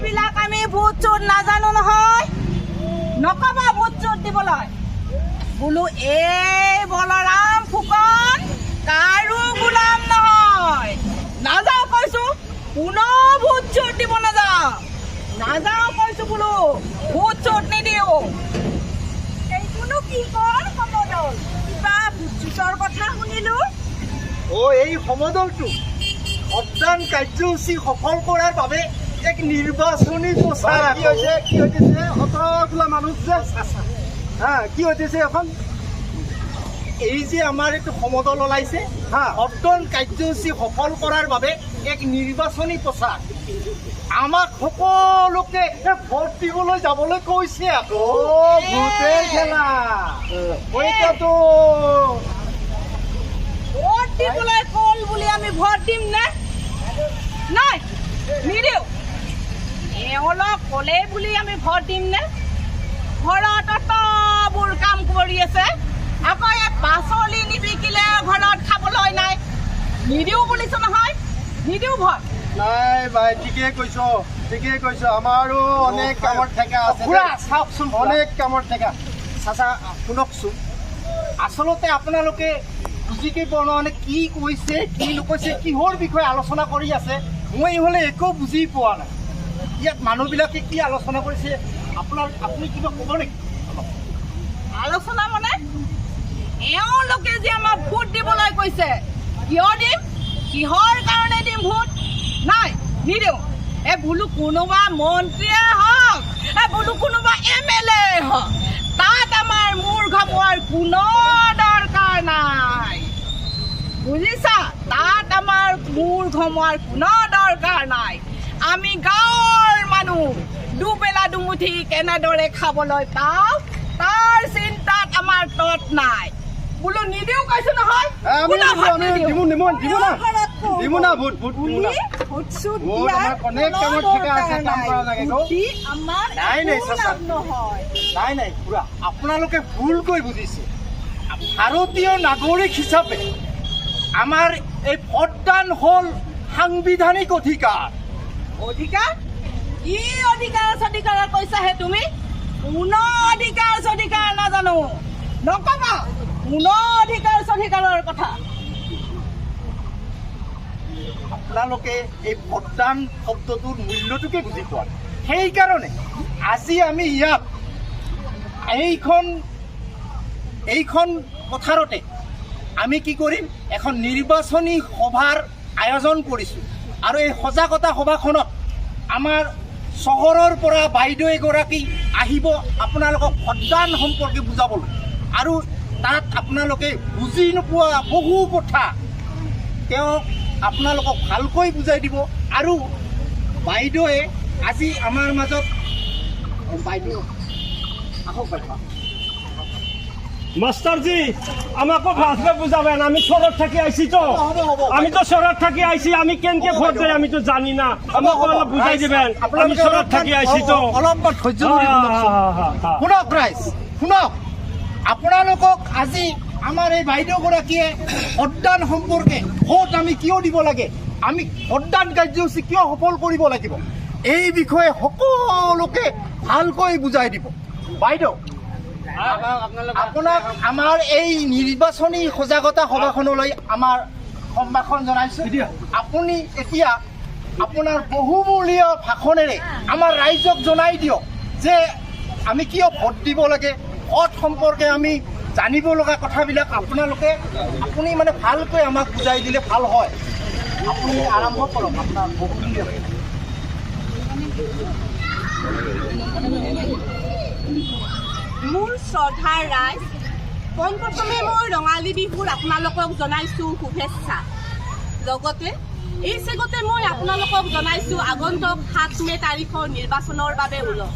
এইবিলাক আমি ভোট চোট নাজানো নহয় নকবা ভোট চোট দিবলৈ বোলো এই বলৰাম ফুকন কাৰো গোলাম নহয় নাযাওঁ কৈছো কোনো ভোট চোট দিব নাযাওঁ কৈছো বোলো ভোট চোট নিদিওঁ এইটোনো কি কৰ সমদল কিবা ভোট চোটৰ কথা শুনিলো এই সমদলটো ভোটদান কাৰ্যসূচী সফল কৰাৰ বাবে এক নিৰ্বাচনী প্ৰচাৰ কি হৈছে অতগুলা মানুহ যে কি হৈছে এখন এই যে আমাৰ এইটো সমদল ওলাইছে ভোটদান কাৰ্যসূচী সফল কৰাৰ বাবে এক নিৰ্বাচনী প্ৰচাৰ আমাক সকলোকে ভোট দিবলৈ যাবলৈ কৈছে আকৌ ভোটে খেলা এতিয়াতো ভোট দিবলৈ কল বুলি আমি ভোট দিম নে নাই নিদিওঁ এওঁলোক ক'লে বুলি আমি ভোট দিম নে ঘৰত অতবোৰ কাম কৰি আছে আকৌ এই পাচলি নিবিকিলে ঘৰত খাবলৈ নাই নিদিওঁ বুলিছো নহয় নিদিওঁ ভোট নাই ভাই ঠিকেই কৈছ আমাৰো অনেক কামত ঠেকা আছে চাওকচোন অনেক কামত ঠেকা চাচা শুনকচোন আচলতে আপোনালোকে বুজিকে পোৱা নাই মানে কি কৈছে কি নকৈছে কিহৰ বিষয়ে আলোচনা কৰি আছে মই ইহঁতে একো বুজি পোৱা নাই ইয়াত মানুহবিলাকে কি আলোচনা কৰিছে আপুনি কিবা ক'ব নেকি আলোচনা মানে এওঁলোকে যে আমাক ভোট দিবলৈ কৈছে কিয় দিম কিহৰ কাৰণে দিম ভোট নাই নিদিওঁ বোলো কোনোবা মন্ত্ৰীয়ে হওক বোলো কোনোবা MLA হওক তাত আমাৰ মূৰ ঘামোৱাৰ কোনো দৰকাৰ নাই বুজিছা তাত আমাৰ মূৰ ঘমোৱাৰ কোনো দৰকাৰ নাই আমি গাঁৱৰ মানুহ দুবেলা দুমুঠি কেনেদৰে খাবলৈ পাওঁ তাৰ চিন্তাত আমাৰ তত নাই বোলো নিদিওঁ কৈছো নহয় আপোনালোকে ভুলকৈ বুজিছে ভাৰতীয় নাগৰিক হিচাপে আমাৰ এই ভোটদান হ'ল সাংবিধানিক অধিকাৰ কি অধিকাৰ কৈছাহে তুমি কোনো অধিকাৰ নাজানো নকবা কোনো অধিকাৰৰ কথা আপোনালোকে এই ভোটদান শব্দটোৰ মূল্যটোকে বুজি পোৱা নাই সেইকাৰণে আজি আমি ইয়াত এইখন পথাৰতে আমি কি কৰিম এখন নিৰ্বাচনী সভাৰ আয়োজন কৰিছোঁ আৰু এই সজাগতা সভাখনত আমাৰ চহৰৰ পৰা বাইদেউ এগৰাকী আহিব আপোনালোকক ভোটদান সম্পৰ্কে বুজাবলৈ আৰু তাত আপোনালোকে বুজি নোপোৱা বহু কথা তেওঁ আপোনালোকক ভালকৈ বুজাই দিব আৰু বাইদেৱে আজি আমাৰ মাজত বাইদেউ আহক বাইদেউ মাস্টারজি আমাকে ভাষা বুঝাবেন আমি শহর থেকে আইছি তো আমি তো শহর থেকে আইছি আমি কেনকে ভোট দেই আমি তো জানি না আমাকে অলপ বুঝাই দিবেন আমি শহর থেকে আইছি তো অলপমান ধৈৰ্য ধৰি শুনক ৰাইজ শুনক আপোনালোকক আজি আমাৰ এই বাইদেউগৰাকীয়ে ভোটদান সম্পৰ্কে ভোট আমি কিয় দিব লাগে আমি ভোটদান কাৰ্যসূচী কিয় সফল কৰিব লাগিব এই বিষয়ে সকলোকে ভালকৈ বুজাই দিব বাইদেউ আপোনাক আমাৰ এই নিৰ্বাচনী সজাগতা সভাখনলৈ আমাৰ সম্ভাষণ জনাইছোঁ আপুনি এতিয়া আপোনাৰ বহুমূলীয় ভাষণেৰে আমাৰ ৰাইজক জনাই দিয়ক যে আমি কিয় ভোট দিব লাগে ভোট সম্পৰ্কে আমি জানিব লগা কথাবিলাক আপুনি মানে ভালকৈ আমাক বুজাই দিলে ভাল হয় আপুনি আৰম্ভ কৰক আপোনাৰ বহুমূলীয় মোৰ শ্ৰদ্ধাৰ ৰাইজ পোনপ্ৰথমে মই ৰঙালী বিহুৰ আপোনালোকক জনাইছোঁ শুভেচ্ছা লগতে এই চেগতে মই আপোনালোকক জনাইছোঁ আগন্তুক 7 মে তাৰিখৰ নিৰ্বাচনৰ বাবে ওলক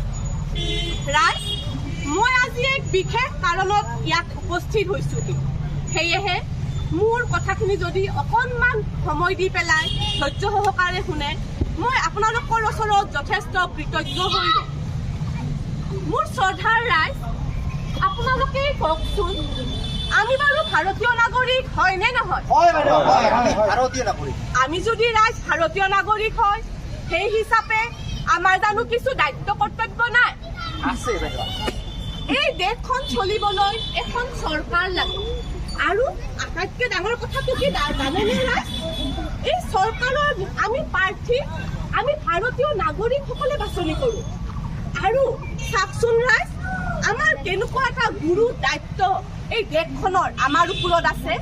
ৰাইজ মই আজি এক বিশেষ কাৰণত ইয়াত উপস্থিত হৈছোঁ সেয়েহে মোৰ কথাখিনি যদি অকণমান সময় দি পেলাই ধৈৰ্য সহকাৰে শুনে মই আপোনালোকৰ ওচৰত যথেষ্ট কৃতজ্ঞ হৈ ৰ'ম মোৰ শ্ৰদ্ধাৰ ৰাইজ আপোনালোকে কওকচোন আমি বাৰু ভাৰতীয় নাগৰিক হয় নে নহয় ভাৰতীয় নাগৰিক আমি যদি ৰাইজ ভাৰতীয় নাগৰিক হয় সেই হিচাপে আমাৰ জানো কিছু দায়িত্ব কৰ্তব্য নাই? আছে বাইদেউ। এই দেশখন চলিবলৈ এখন চৰকাৰ লাগে আৰু আটাইতকৈ ডাঙৰ কথাটো কি জানেনে ৰাইজ? এই চৰকাৰৰ আমি প্ৰাৰ্থী আমি ভাৰতীয় নাগৰিকসকলে বাছনি কৰোঁ। আৰু চাওকচোন ৰাইজ, আমাৰ কেনেকুৱা এটা গুৰু দায়িত্ব এই দেশখনৰ আমাৰ ওপৰত আছে।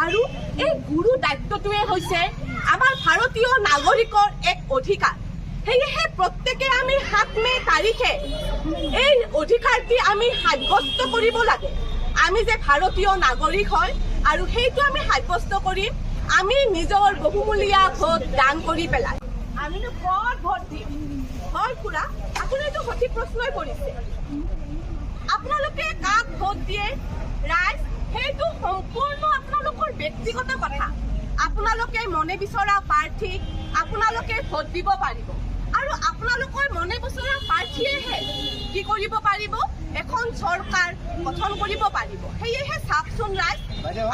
আৰু এই গুৰু দায়িত্বটোৱে হৈছে আমাৰ ভাৰতীয় নাগৰিকৰ এক অধিকাৰ। সেয়েহে প্ৰত্যেকে আমি 7 মে' তাৰিখে এই অধিকাৰটি আমি সাব্যস্ত কৰিব লাগে। আমি যে ভাৰতীয় নাগৰিক হয় আৰু সেইটো আমি সাব্যস্ত কৰিম আমি নিজৰ বহুমূলীয়া ভোট দান কৰি পেলাই। আমিনো ক'ত ভোট দিম? হয় খুৰা, আপুনিতো সঠিক প্ৰশ্নই কৰিছে। আপোনালোকে কাক ভোট দিয়ে ৰাইজ, সেইটো সম্পূৰ্ণ আপোনালোকৰ ব্যক্তিগত কথা। আপোনালোকে মনে বিচৰা প্ৰাৰ্থীক আপোনালোকে ভোট দিব পাৰিব আৰু আপোনালোকৰ মনে বিচৰা প্ৰাৰ্থীয়েহে কি কৰিব পাৰিব? এখন চৰকাৰ গঠন কৰিব পাৰিব। সেয়েহে চাওকচোন ৰাইজ, বাইদেউ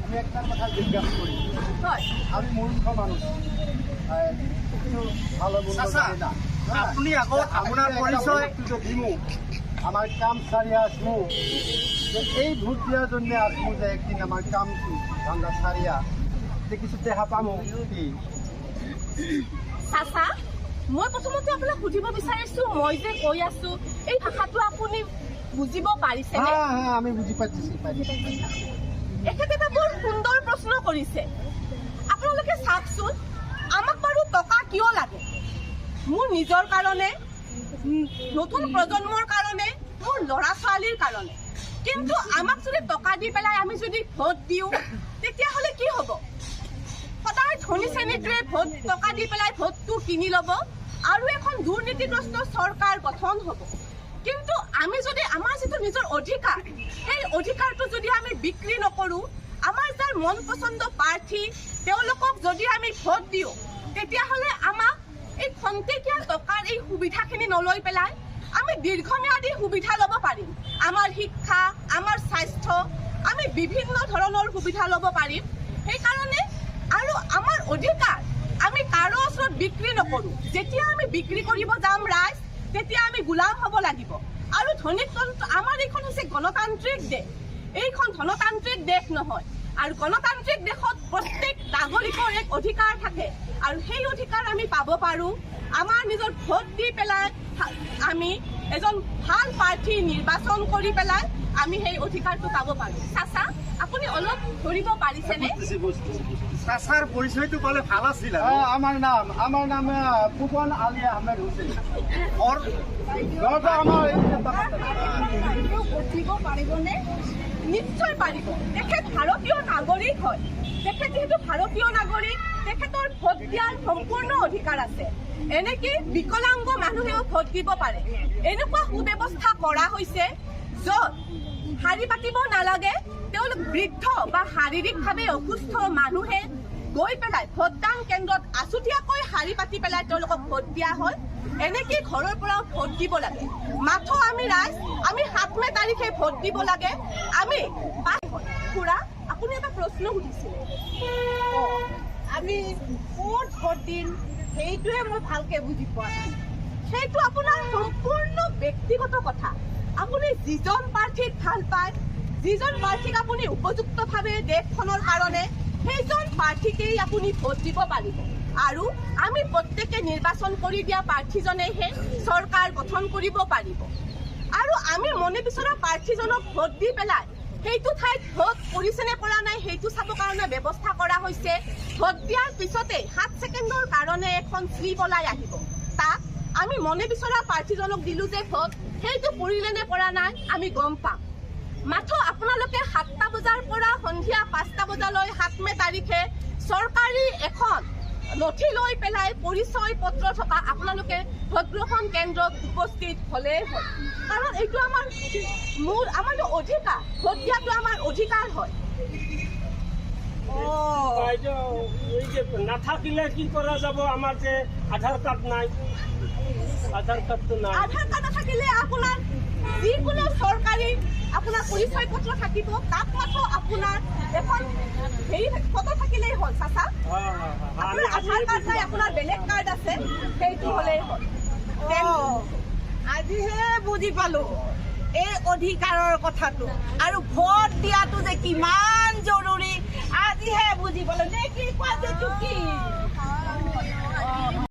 আমি একটা কথা জিজ্ঞাসা কৰি। হয় আমি মূৰ্খ মানুহ, ভালো আপনি আগত আপনার পরিচয় দিমু আমার কাম সারি আসবো এই ভোট দেওয়ার জন্য আসবো যে একদিন আমার কাম ধান্দা সারিয়া যে কিছু দেখা পামো কি? চাচা, মই প্ৰথমতে আপোনাক সুধিব বিচাৰিছো, মই যে কৈ আছো এই ভাষাটো আপুনি বুজিব পাৰিছেনে? হ্যাঁ হ্যাঁ আমি বুঝি পাচ্ছি। এখেতে এটা বৰ সুন্দৰ প্ৰশ্ন কৰিছে। আপোনালোকে চাওকচোন, আমাক বাৰু টকা কিয় লাগে? মোৰ নিজৰ কাৰণে, নতুন প্ৰজন্মৰ কাৰণে, মোৰ ল'ৰা ছোৱালীৰ কাৰণে। কিন্তু আমাক যদি টকা দি পেলাই আমি যদি ভোট দিওঁ তেতিয়াহ'লে কি হ'ব? সদায় ধনী শ্ৰেণীটোৱে ভোট টকা দি পেলাই ভোটটো কিনি ল'ব আৰু এখন দুৰ্নীতিগ্ৰস্ত চৰকাৰ গঠন হ'ব। কিন্তু আমি যদি আমাৰ যিটো নিজৰ অধিকাৰ, সেই অধিকাৰটো যদি আমি বিক্ৰী নকৰোঁ, আমাৰ যাৰ মন পচন্দ প্ৰাৰ্থী তেওঁলোকক যদি আমি ভোট দিওঁ তেতিয়াহ'লে আমাক এই খন্তেকীয়া টকাৰ এই সুবিধাখিনি নলৈ পেলাই আমি দীৰ্ঘম্যাদী সুবিধা ল'ব পাৰিম। আমাৰ শিক্ষা, আমাৰ স্বাস্থ্য, আমি বিভিন্ন ধৰণৰ সুবিধা ল'ব পাৰিম। সেইকাৰণে আৰু আমাৰ অধিকাৰ আমি কাৰো ওচৰত বিক্ৰী নকৰোঁ। যেতিয়া আমি বিক্ৰী কৰিব যাম ৰাইজ, তেতিয়া আমি গোলাম হ'ব লাগিব। আৰু ধনীতন্ত্ৰ আমাৰ এইখন হৈছে গণতান্ত্ৰিক দেশ, এইখন ধনতান্ত্ৰিক দেশ নহয়। আৰু গণতান্ত্ৰিক দেশত প্ৰত্যেক নাগৰিকৰ এক অধিকাৰ থাকে আৰু সেই অধিকাৰ আমি পাব পাৰোঁ আমাৰ নিজৰ ভোট দি পেলাই। আমি এজন ভাল প্ৰাৰ্থী নিৰ্বাচন কৰি পেলাই আমি সেই অধিকাৰটো পাব পাৰোঁ। চাচা, আপুনি অলপ ধৰিব পাৰিছেনে? চাচাৰ পৰিচয়টো পালে ভাল আছিল। আমাৰ নাম ফুকন আলী আহমেদ হুসেন। দিব পাৰিবনে? নিশ্চয় পাৰিব। তেখেত ভাৰতীয় নাগৰিক হয়। তেখেত যিহেতু ভাৰতীয় নাগৰিক, তেখেতৰ ভোট দিয়াৰ সম্পূৰ্ণ অধিকাৰ আছে। এনেকৈ বিকলাংগ মানুহেও ভোট দিব পাৰে। এনেকুৱা সুব্যৱস্থা কৰা হৈছে য'ত শাৰী পাতিব নালাগে। তেওঁলোক বৃদ্ধ বা শাৰীৰিকভাৱে অসুস্থ মানুহে গৈ পেলাই ভোটদান কেন্দ্ৰত আছুতীয়াকৈ শাৰী পাতি পেলাই তেওঁলোকক ভোট দিয়া হয়। এনেকৈ ঘৰৰ পৰাও ভোট দিব লাগে। মাথো আমি ৰাইজ, আমি 7 মে' তাৰিখে ভোট দিব লাগে। আমি খুৰা, আপুনি এটা প্ৰশ্ন সুধিছিলে, আমি ক'ত ভোট দিম সেইটোৱে মই ভালকৈ বুজি পোৱা নাই। সেইটো আপোনাৰ সম্পূৰ্ণ ব্যক্তিগত কথা। আপুনি যিজন প্ৰাৰ্থীক ভাল পায়, যিজন প্ৰাৰ্থীক আপুনি উপযুক্তভাৱে দেশখনৰ কাৰণে, সেইজন প্ৰাৰ্থীকেই আপুনি ভোট দিব পাৰিব। আৰু আমি প্ৰত্যেকে নিৰ্বাচন কৰি দিয়া প্ৰাৰ্থীজনেহে চৰকাৰ গঠন কৰিব পাৰিব। আৰু আমি মনে বিচৰা প্ৰাৰ্থীজনক ভোট দি পেলাই সেইটো ঠাইত ভোট পৰিছেনে পৰা নাই সেইটো চাবৰ কাৰণে ব্যৱস্থা কৰা হৈছে। ভোট দিয়াৰ পিছতে 7 ছেকেণ্ডৰ কাৰণে এখন শ্লিপ ওলাই আহিব। তাত আমি মনে বিচৰা প্ৰাৰ্থীজনক দিলোঁ যে ভোট, সেইটো পৰিলে নে পৰা নাই আমি গম পাম। মাথো আপোনালোকে 7টা বজাৰ পৰা সন্ধিয়া 5টা বজালৈ 7 মে' তাৰিখে চৰকাৰী এখন নথি লৈ পেলাই পৰিচয় পত্ৰ থকা আপোনালোকে ভোটগ্ৰহণ কেন্দ্ৰত উপস্থিত হ'লেই হ'ল। কাৰণ এইটো আমাৰতো অধিকাৰ, ভোট দিয়াটো আমাৰ অধিকাৰ হয়। নাথাকিলে কি কৰা যাব? আমাৰ যে আধাৰ কাৰ্ড নাই, আধাৰ কাৰ্ডটো নাই। আধাৰ কাৰ্ড নাথাকিলে আপোনাৰ যিকোনো চৰকাৰী আপোনাৰ পৰিচয় পত্ৰ থাকিব, তাত মাত্ৰ আপোনাৰ এখন ফটো থাকিলেই হ'ল। চাচা, আপোনাৰ আধাৰ কাৰ্ড নাই, আপোনাৰ বেলেগ কাৰ্ড আছে, সেইটো হ'লেই হ'ল। আজিহে বুজি পালো এই অধিকাৰৰ কথাটো আৰু ভোট দিয়াটো যে কিমান জৰুৰী আজিহে বুজি পালো নে কি কোৱা যে চুকি